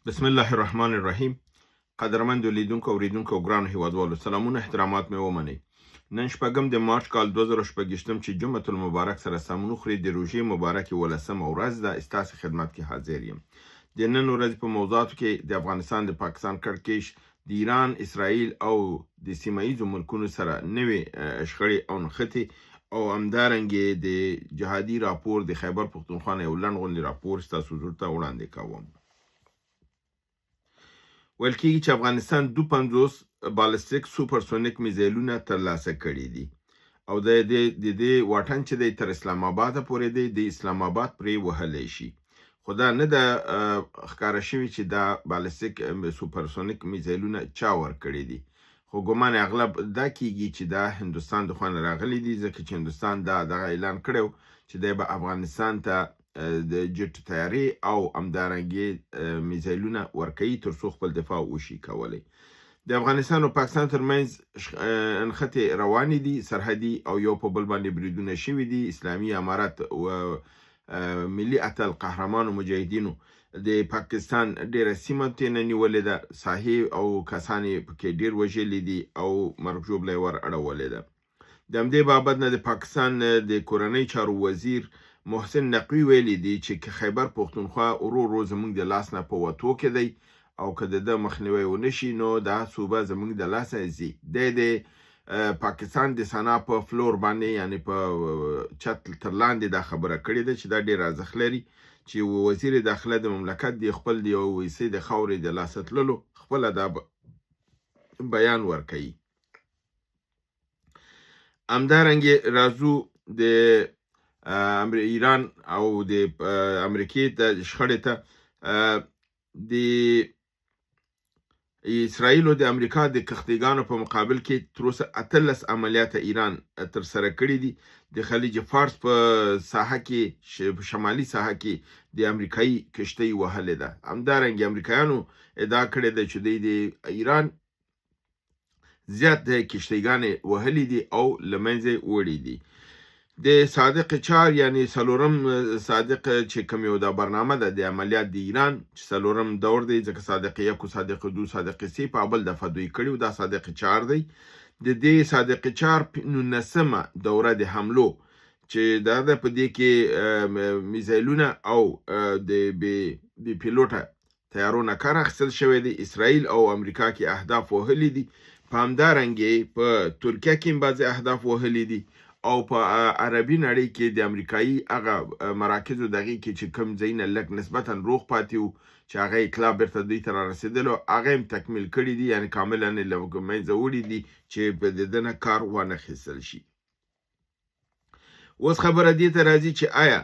بسم الله الرحمن الرحیم. قدرمنو لیدونکو اوریدونکو ګرانو هیوادوالو، سلامونه احترامات مې ومنئ. نن شپږم د مارچ کال 2018 چې جمعة المبارک سره سمون خوري د روژې مبارکې 18مه ورځ ده. ستاسو خدمت کې حاضر یم. د نن ورځې په موضوعاتو کې د افغانستان د پاکستان کړکېچ، د ایران، اسرائیل او د سیمه ییزو ملکونو سره نوې شخړې او نښتې او همدارنګې د جهادي راپور د خیبر پښتونخوا یو لنډ غونډې راپور ستاسو حضور ته وړاندې کوم. ویل کېږي چې افغانستان 52 بالستیک سوپرسونیک میزایلونه ترلاسه کړي دي او د دې واټن چې دی تر اسلام آباد پورې دی، د اسلام آباد پرې وهلی شي. خو دا نه ده ښکاره شوي چې دا بالستیک سوپرسونیک میزایلونه چا ورکړي دي، خو ګمان اغلب دا کېږي چې دا هندوستان د خوا نه راغلي دي، ځکه چې هندوستان دغه اعلان کړی چې دی به افغانستان ته د جټ تیارې او همدارنګې میزایلونه ورکوي تر څو خپل دفاع وشي کولی. د افغانستان او پاکستان ترمنځ نښتې روانې دي، سرحدي او یو په بل باندې بریدونه شوي دي. اسلامي امارت و ملي اتل قهرمانو مجاهدینو د پاکستان ډیره سیمه ترې نیولې ده، ساحې او کسان یې پکې ډیر وژلي دي او مرګ ژوبله یې ور اړولې ده. د همدې بابت نه د پاکستان د کورنۍ چارو وزیر محسن نقوي ویلي دي چې خیبر پښتونخوا ورو ورو زموږ د لاس نه په وتو کې دی او که د مخنیوی ونشي نو دا صوبه زموږ د لاسه ځي. د پاکستان د سنا په فلور باندې یعنی په چت تر لاندې دا خبره کړې ده چې دا ډیر ارزښت لري چې وزیر داخله د مملکت د خپل د یو ویسې د خاورې د لاسه تللو خپله دا بیان ورکوي. همدارنګې راځو د ایران او د امریکې د شخړې ته. د اسرائیل او د امریکا د کښتیګانو په مقابل کې تر اوسه 18 عملیات ایران ترسره کړي دي. د خلیج فارس په ساحه کې، شمالي ساحه کې د امریکایي کشتۍ وهلې ده. همدارنګې امریکایانو ادعا کړې ده چې د ایران زیات د کشتیګانې وهلې دي او له منځه وړي دي. د صادق 4 یعنی څلورم صادق چې کوم یو دا برنامه ده د عملیات د ایران چې څلورم دور دی، ځکه صادق 1 او صادق 2 صادق 3 په اول دفعه دوی کړي، دا صادق 4 دی. د دې صادق 4 19مه دوره د حملو چې دا په دې کې میزایلونه او د پیلوټه تیارونه کار اخیستل شوی دی. اسرائیل او امریکا کې اهداف وهلي دي، په همدارنګې په ترکیه کې بعضې اهداف وهلي دي او په عربي نړۍ کې د امریکایي هغه مراکزو دغې کې چې کوم ځایونه لږ نسبتا روغ پاتې وو چې هغه اطلاع بیرته دوی ته رارسېدلو، هغه هم تکمیل کړي دي، یعنې کاملا یې له منځه وړي دي چې په د ده نه کار وانخیستل شي. اوس خبره دې ته راځي چې آیا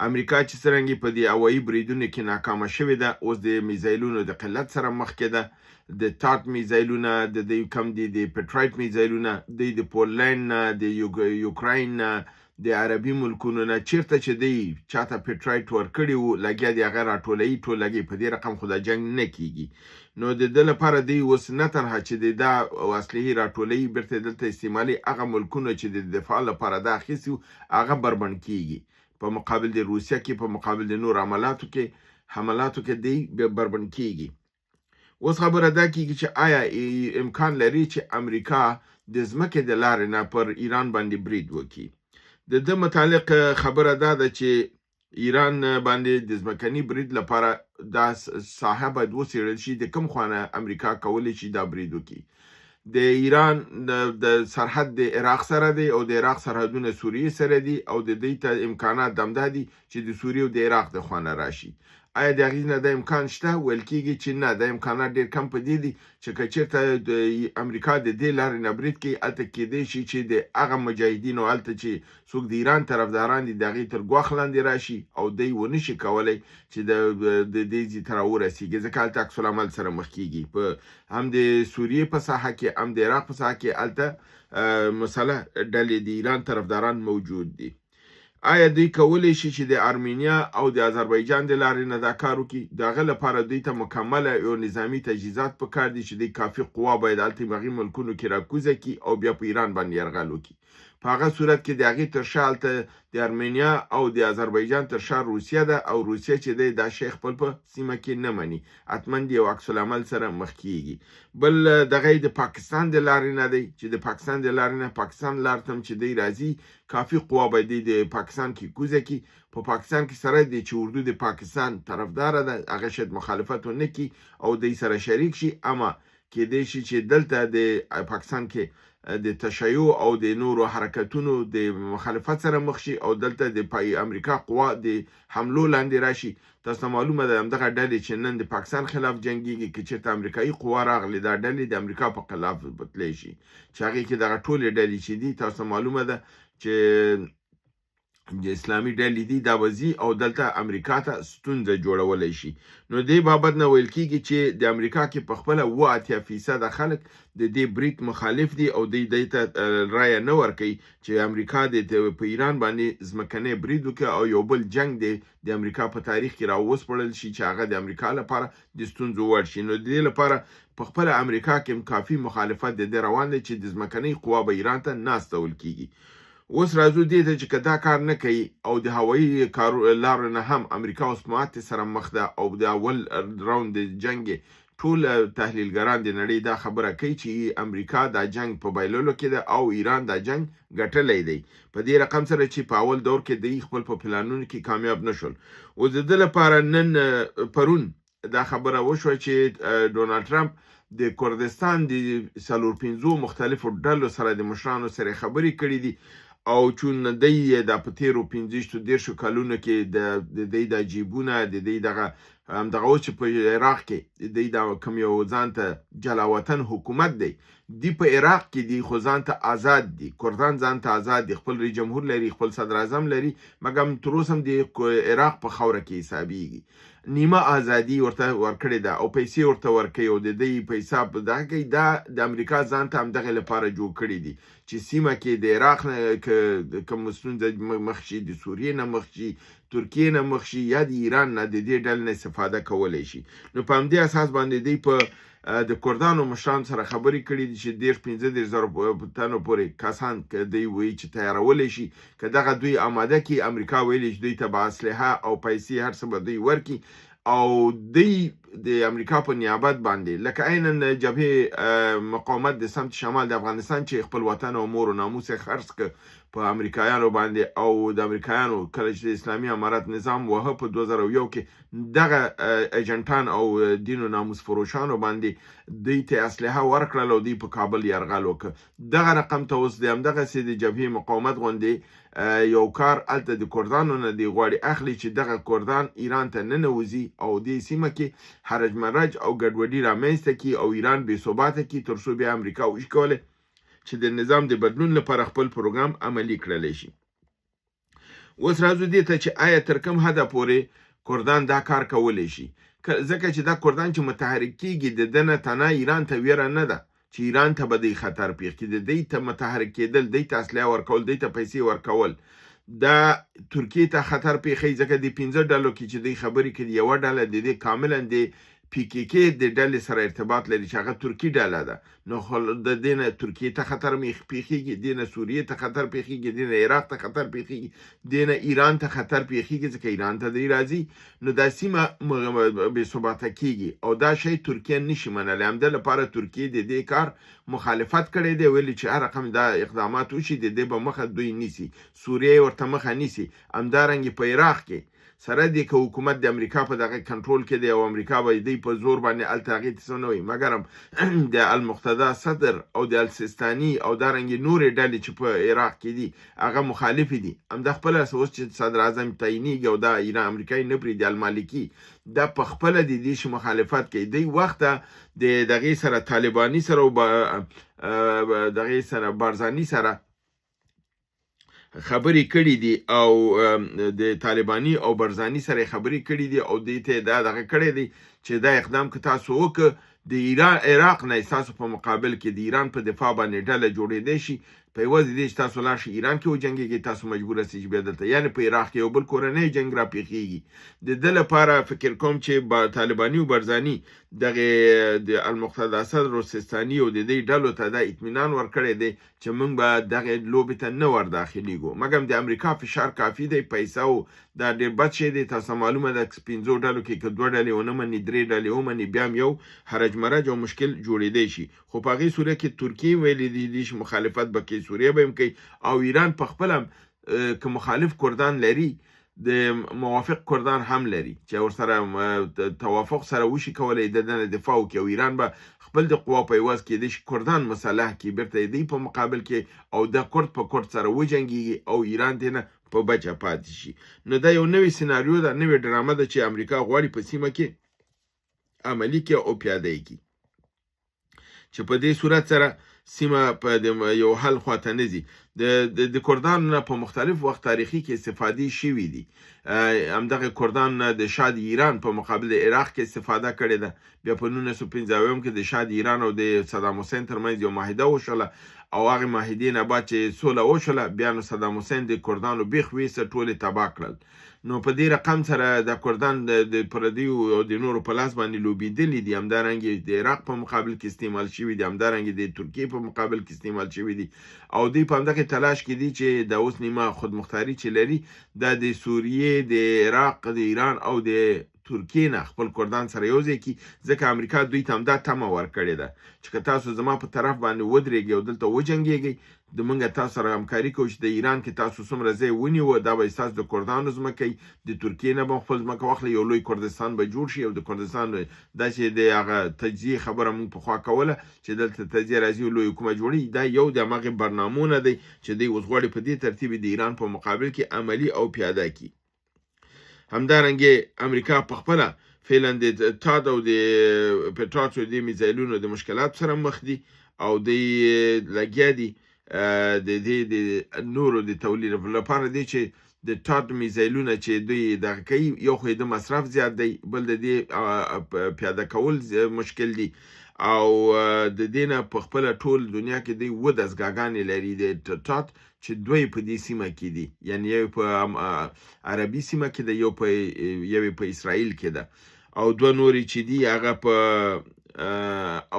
امریکا چې څرنګه په دې هوایي بریدونو کې ناکامه شوې ده، اوس د میزایلونو د قلت سره مخ کې ده. د تاټ میزایلونه، د کم دي د پټرایټ میزایلونه، د پولند نه، د یوکراین نه، د عربي ملکونو نه چیرته چې دی چاته پټرایټ ورکړي وو لګیا د هغه راټولوي ټولګي په دې رقم خو دا جنګ نه کیږي. نو د ده لپاره دی اوس نه تنها چې دا اصلي راټولوي بیرته دلته استعمالي، هغه ملکونه چې د دفاع لپاره دا اخیستي هغه بربند کیږي. په مقابل د روسیه کې، په مقابل د نور حملاتو کې دی بربند کیږي. اوس خبره دا کیږي چې آیا امکان لري چې امریکا د ځمکې د لارې نه پر ایران باندې برید وکړي. د ده متعلق خبره دا ده چې ایران باندې د ځمکني برید لپاره دا ساحه باید وڅېړل شي، د کوم خوا نه امریکا کولی شي دا برید وکړي. د ایران د سرحد د عراق سره دی او د عراق سرحدونه سوریې سره دي او د دوی ته امکانات همدا دي چې د سوریې او د عراق د خوا نه راشي. آیا د هغې نه دا امکان شته؟ ویل کېږي چې نه، دا امکانات ډېر کم په دې دي چې که چېرته د امریکا د دې لارې نه برید کوي، هلته کېدی شي چې د هغه مجاهدینو هلته چې څوک د ایران طرفداران دي د هغې تر ګواښ لاندې راشي او دی ونه شي کولی چې د دې ځای ته راورسېږي، ځکه هلته عکس العمل سره مخ کېږي. په هم د سوریې په ساحه کې هم د عراق په ساحه کې هلته مسلح ډلې د ایران طرفداران موجود دي. آیا دوی کولی شي چې د ارمینیا او د آذربایجان د لارې نه دا کار وکړي؟ د هغه لپاره دوی ته مکمله یو نظامي تجهیزات پکار دي چې دوی کافي قوا باید هلته هغې ملکونو کې راکوزه کړي او بیا په ایران باندې یرغل وکړي. په هغه صورت کې د هغې تر شا هلته د ارمینیا او د آذربایجان تر شا روسیه ده او روسیه چې دی دا شی خپل په سیمه کې نه مني، حتما د یو عکس العمل سره مخ کیږي. بل دغه د پاکستان د لارې نه دی چې د پاکستان د لارې نه پاکستان لار ته چې دی راځي کافي قوا به دی د پاکستان کې کوزه کی. په پاکستان کې سره دی چې اردو د پاکستان طرفدار ده، هغه شاید مخالفت ونه کی او دی سره شریک شي، اما کېدای شي چې دلته د پاکستان کې د تشیع او د نورو حرکتونو د مخالفت سره مخ شي او دلته د امریکا قوا د حملو لاندې راشي. تاسو معلومه ده همدغه ډلې چې نن د پاکستان خلاف جنګیږي که چېرته امریکایي قوا راغلې دا ډلې د امریکا په خلاف بتلی شي چې هغې کې دغه ټولې ډلې چې دي تاسو معلومه ده چې د اسلامي ډلې دي دا وځي او دلته امریکا ته ستونزه جوړولی شي. نو دې بابت نه ویل کېږي چې د امریکا کې په خپله 80% خلک د دې برید مخالف دي او دوی ته رایه نه ورکوي چې امریکا په ایران باندې ځمکنی برید وکړي او یو بل جنګ د امریکا په تاریخ کې راوسپړل شي چې هغه د امریکا لپاره د ستونزو وړ شي. نو د دې لپاره په خپله امریکا کې کافي مخالفت د دې روان دی چې د ځمکنۍ قوا به ایران ته نه استول کېږي. اوس راځو دې ته چې که دا کار نه کوي او د هوایي لارو نه هم امریکا اوس ماتې سره مخ ده او د اول راوند د جنګ ټول تحلیلګران د نړۍ دا خبره کوي چې امریکا دا جنگ په بایللو کې ده او ایران دا جنگ ګټلی دی په دې رقم سره چې په اول دور کې دوی خپل په پلانونو کې کامیاب نشول. اوس د ده لپاره نن پرون دا خبره وشوه چې ډونالډ ټرمپ د کردستان د 4-5 مختلفو ډلو سره د مشرانو سره خبرې کړې دي او چون دی د په تیرو 15-10 کلونو کې د دی د جیبونه د دی دغه اوس چې په عراق کې دی د کوم یو ځان ته جلاوطن حکومت دی په عراق کې دی خو ځان ته آزاد دي، کردان ځان ته آزاد دي، خپل رئیس جمهور لري، خپل صدر اعظم لري، مګم تر اوسه هم د عراق په خاوره کې حسابیږي. نیمه ازادي ورته ورکړې ده او پیسې ورته ورکوي او د دې پیسې په دغه کې دا د امریکا ځان ته همدغه لپاره جوړ کړي دي چې سیمه کې د عراق نه کوم ستونزه مخ شي، د سوریې نه مخ شي، ترکیې نه مخ شي یا د ایران نه د دې ډلې نه استفاده کولی شي. نو په همدې اساس باندې دی په د کردانو مشران سره خبرې کړي دي چې 15,000 تنو پورې کسان که دوی وایي چې تیارولی شي که دغه دوی آماده کړي. امریکا ویلي چې دوی ته به اسلحه او پیسې هر څه به دوی ورکړي او دوی د امریکا په نیابت باندې لکه عینا جبهه مقاومت د سمت شمال د افغانستان چې خپل وطن او مور و ناموس یې خرڅ کړ په امریکایانو باندې او د امریکایانو کله چې د اسلامي امارت نظام وهه په 2001 کې دغه ایجنټان او دین و ناموس فروشانو باندې دوی ته اسلحه ورکړل او دوی په کابل یرغل وکړ. دغه رقم ته اوس د همدغسې د جبهې مقاومت غوندې یو کار هلته د کردانو نه دی غواړي اخلي چې دغه کردان ایران ته ننوځي او دې سیمه کې حرج مرج او ګډوډي رامنځته کړي او ایران بې ثباته کړي تر څو بیا امریکا وشکولی چې د نظام د بدلون لپاره خپل پروګرام عملي کړلی شي. اوس راځو دې ته چې آیا تر کوم حده پورې کردان دا کار کولی شي، ځکه چې دا کردان چې متحرک کېږي د ده نه تنه ایران ته ویره نه ده چې ایران ته به دی خطر پیښ کړي، د دی ته متحرک کېدل، دی ته اسلحه ورکول، دی ته پیسې ورکول دا ترکیې ته خطر پیښوي ځکه د 15 ډلو کې چې دی خبرې کړي یوه ډله د دې کاملا د PKK د ډلې سره ارتباط لري چې هغه ترکي ډله ده. نو د دې نه ترکیې ته خطر پیښیږي، دې نه سوریې ته خطر پیښیږي، دې نه عراق ته خطر پیښیږي، دې نه ایران ته خطر پیښیږي ځکه ایران ته دی راځي. نو دا سیمه بې ثباته کېږي او دا شی ترکیه نشي منلی. همدې لپاره ترکیې د دې کار مخالفت کړی دی، ویلي چې هر رقم دا اقدامات وشي د دې به مخه دوی نیسي، سوریه ورته مخه نیسي. همدارنګې په عراق کې سره دی که حکومت د امریکا په دغه کنټرول کې دی او امریکا به دی په زور باندې هلته هغې ته څه نه وایي، مګر د المقتدا صدر او د السیستاني او دارنګې نورې ډلې چې په عراق کې دي هغه مخالفې دي. همدا خپله اوس چې صدر اعظم تعینېږي او دا ایران امریکایي نه پرېږدي المالکي دا په خپله د دې شي مخالفت کوي. دی وخته د دغې سره طالباني سره او دغې سره بارزاني سره خبرې کړي دي او د طالباني او برزاني سره خبرې کړي دي او دې ته دا دغه کړی دی چې دا اقدام که تاسو وکړه د عراق نه ستاسو په مقابل کې د ایران په دفاع باندې ډله جوړېدی شي، په یوازې دې چې تاسو لاړ شئ ایران کې وجنګېږئ تاسو مجبور یاستئ چې بیا دلته یعنې په عراق کې یو بل کورنی جنګ راپېښېږي. د ده لپاره فکر کوم چې طالباني او برزاني دغه د المقتدى صدر او سیستاني او د دې ډلو ته دا اطمینان ورکړی دی چې موږ به دغه لوبې ته نه ور داخلېږو، مګر د امریکا فشار کافي دی، پیسه او دا ډېر بد شی دی. تاسو معلومه ده که 5 ډلو کې که 2 ډلې ونه مني 3 ډلې ومني بیا هم یو حرج مرج او مشکل جوړېدی شي. خو په هغې صورت کې ترکیې ویلي دي چې مخالفت به کوي، سوریه به هم کوي، او ایران په خپله هم که مخالف کردان لري د موافق کردان هم لري چې ورسره توافق سره وشي کولی د دنه دفاع وکړي، او ایران به خپل د قوا په عوض کېدای شي کردان مسلح کړي بیرته د دوی په مقابل کې، او د کرد په کرد سره وجنګېږي او ایران دې نه په بچه پاتې شي. نو دا یو نوې سیناریو ده، نوې ډرامه ده چې امریکا غواړي په سیمه کې عملي کړي او پیاده یې کړي، چې په دې صورت سره سیمه په یو حل خواته نه ځي. د کردانو نه په مختلف وخت تاریخي کې استفادې شوي دي. همدغه کردان نه د شاه د ایران په مقابل د عراق کې استفاده کړې ده. بیا په 1995 کې د شاه د ایران او د صدام حسین ترمنځ یو معاهده وشوله، او هغې معاهدې نه بعد چې سوله وشوله بیا نو صدام حسین د کردانو بیخ ویسه ټولې تباه کړل. نو په دې رقم سره د کردان د پردیو او د نورو په لاس باندې لوبېدلي دي، همدارنګې د عراق په مقابل کې استعمال شوي دي، همدارنګې د ترکیې په مقابل کې استعمال شوي دي، او دوی په همدغه تلاش کې دي چې د اوس نیمه خودمختاري چې لري دا د سوریې، د عراق، د ایران او د ترکیې نه خپل کردان سره یو ځای کړي، ځکه امریکا دوی ته همدا تمه ورکړې ده چې که تاسو زما په طرف باندې ودرېږئ او دلته وجنګېږئ، د موږ تاسو سره همکاري کوو چې د ایران کې تاسو څومره ځای ونیوه دا به ستاسو د کردانو ځمکه وي، د ترکیې نه به خپل ځمکه واخلئ، یو لوی کردستان به جوړ شي، او د کردستان داسې د هغه تجزیې خبره موږ پخوا کوله چې دلته تجزیه راځي او لوی حکومت جوړوي. دا یو د همغې برنامونه دی چې دوی اوس غواړي په دې ترتیب د ایران په مقابل کې عملي او پیاده کړي. همدارنګې امریکا په خپله فعلا د تاد او د پټراټ او د میزایلونو د مشکلاتو سره مخ دي، او دوی لګیا دي د دې د نورو د تولید لپاره دی چې د تاد میزایلونه چې دوی دغه کوي، یو خو د مصرف زیات دی، بل د دې پیاده کول مشکل دی، او د دې نه په خپله ټول دنیا کې دوی 7 دستګاهګانې لري د تاد چې 2 په دې سیمه کې دي، یعنی یو په عربي سیمه کې ده، یو په اسرائیل کې ده، او 2 نورې چې دي هغه په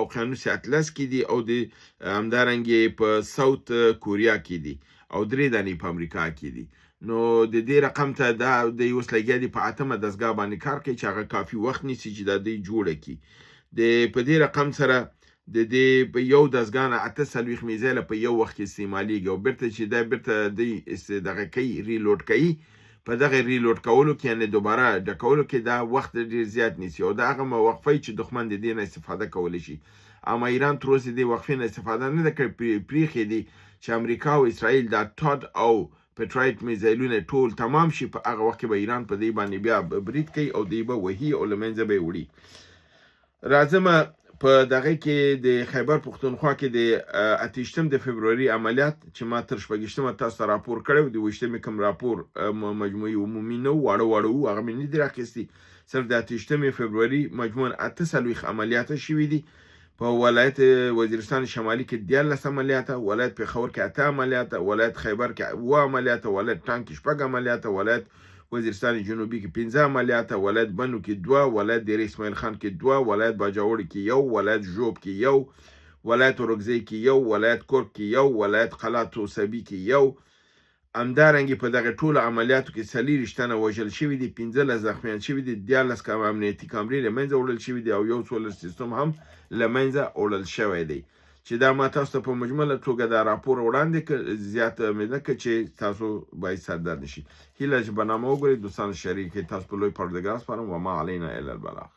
اوقیانوس اطلس کې دي، او د همدارنګې په ساوت کوریا کې دي، او 3 دانې په امریکا کې دي. نو د دې رقم ته دا د اوس لګیا دي په 8مه دستګاه باندې کار کوي چې هغه کافي وخت نیسي چې دا دوی جوړه کړي. په دې رقم سره د دې په یو دستګاه نه 48 میزایله په یو وخت کې استعمالیږي، او بیرته چې دا بیرته دوی دغه کوي ریلوډ کوي، په دغه ریلوډ کولو کې یعنې دوباره ډکولو کې دا وخت ډېر زیات نیسي، او دا هغه وقفه چې دښمن د دې نه استفاده کولی شي. اما ایران تر اوسه دې وقفې نه استفاده نه ده کړې، پرېښې دي چې امریکا او اسرائیل دا تاد او پټرایټ میزایلونه ټول تمام شي، په هغه وخت کې به ایران په دې باندې بیا برید کوي او دوی به وهي او له منځه به یې وړي. راځمه په دغه کې د خیبر پښتونخوا کې د 28 د فبروري عملیات چې ما تر 28 تاسو ته راپور کړی و، د 28 کوم راپور مجموعي عمومي نه و، واړه و، هغه مې نه دي راخیستي، صرف د 28 فبروري مجموعاً 48 عملیات شوي دي. په ولایت وزیرستان شمالي کې 14 عملیات، ولایت پېښور کې 8 عملیات، ولایت خیبر کې 7 عملیات، ولایت ټانک کې 6 عملیات، ولایت وزیرستان جنوبي کې 15 عملیات، ولایت بنو کې 2، ولایت دیر اسماعیل خان کې 2، ولایت باجوړ کې 1، ولایت ژوب کې 1، ولایت اورګزۍ کې 1، ولایت کورد کې 1، ولایت قلات وسبي کې 1. همدارنګې په دغه ټولو عملیاتو کې 40 تنه وژل شوي دي، 15 زخمیان شوي دي، 14 امنیتي کامرې له منځه وړل شوي دي، او یو سولر سیستم هم له منځه وړل شوی دی. چې دا ما تاسو ته په مجمله توګه دا راپور وړاندې کړ، زیاته مې نه کړ چې تاسو باید سردرد شي. هیله چې برنامه وګورئ، دوستان شریک کړئ، تاسو په لوی پروردګار سپارم، وما علینا الا البلاغ.